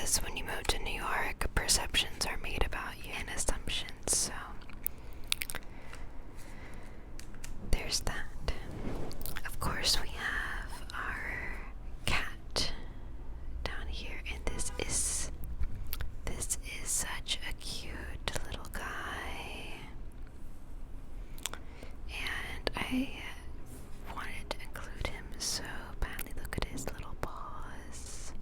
because when you move to New York, perceptions are made about you and assumptions, so there's that. Of course, we have our cat down here, and this is such a cute little guy, and I wanted to include him so badly. Look at his little paws.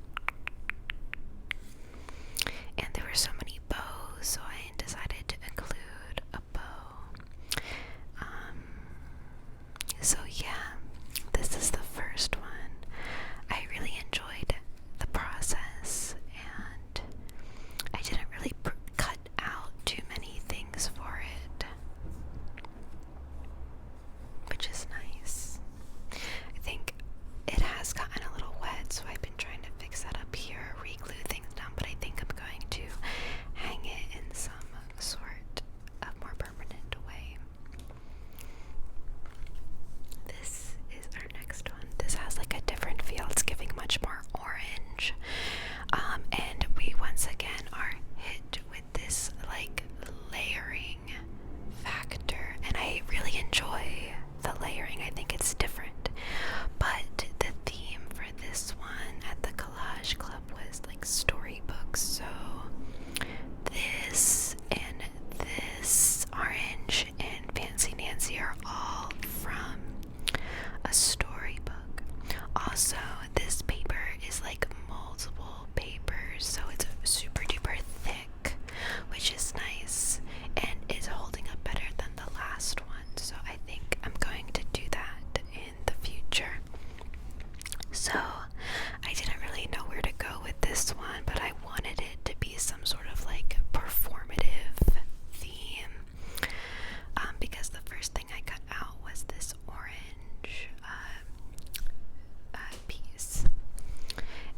And there were so many bows, so I decided to include a bow. So yeah, this is the first one. I really enjoyed the process, and I didn't really cut out too many things for it, which is nice. I think it has gotten a little wet, so I've been trying to fix that up here, re-glue things down, but I think I'm going to hang it in some sort of more permanent way. This is our next one. This has like a different feel. It's giving much more orange. And we once again are hit with this like layering factor, and I really enjoy the layering. I think it's different. But the theme for this one at the Collage Club was like storybooks. So this and this orange and Fancy Nancy are all from a storybook. Also, this paper is like multiple papers, so it's super duper thick, which is nice and is holding up better than the last one. So I think I'm going to do that in the future. So I didn't really know where to go with this one, but I wanted it to be some sort of like performative theme, because the first thing I cut out was this orange piece,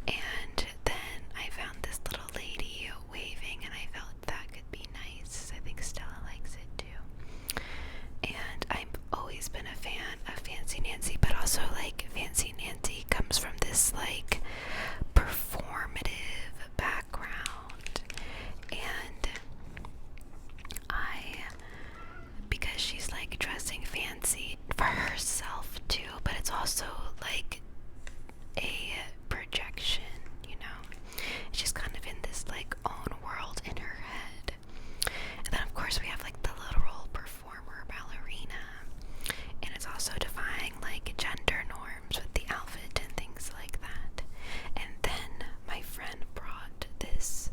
and then I found this little lady waving, and I felt that could be nice. I think Stella likes it too, and I've always been a fan of Fancy Nancy, but also like Fancy Nancy comes from this like performative background, and because she's like dressing fancy for herself too, but it's also like a projection, you know. She's kind of in this like own world in her head. And then of course we have like the literal performer ballerina, and it's also defying like gender norms with the outfit and things like that. And then my friend brought this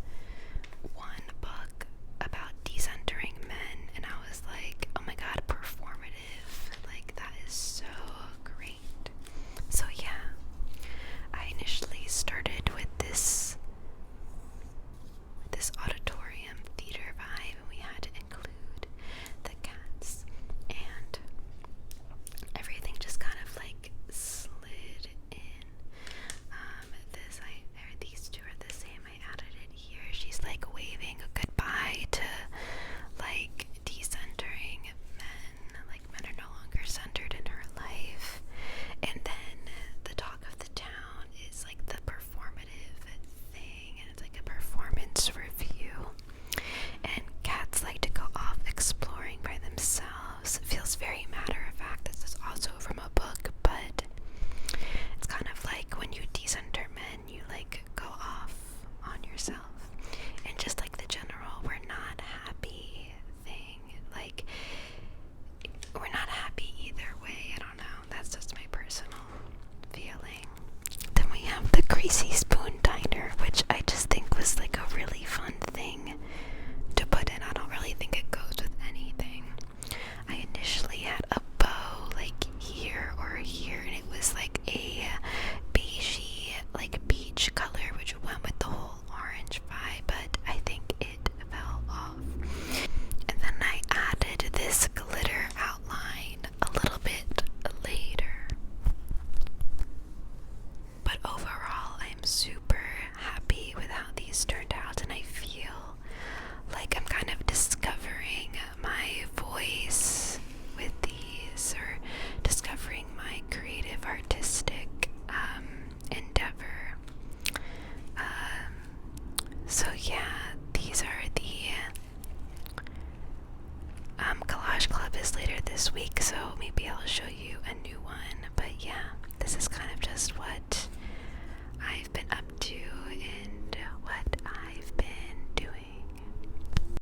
one book about decentering men, and I was like, oh my god, performative, like that is so great. So yeah, I initially started with this auditorium theater vibe, and we had to include the cats, and everything just kind of like slid in. These two are the same. I added it here. She's like waving a goodbye to like decentering men, like men are no longer centered in her life. And then the talk of the town is like the performative thing, and it's like a performance review. And cats like to go off exploring by themselves. It feels very matter of fact. This is also from a book, but it's kind of like when you decenter men, you like go off on yourself. And just like the general we're not happy thing, like we're not happy either way. I don't know, that's just my personal feeling. Then we have the greasy spoon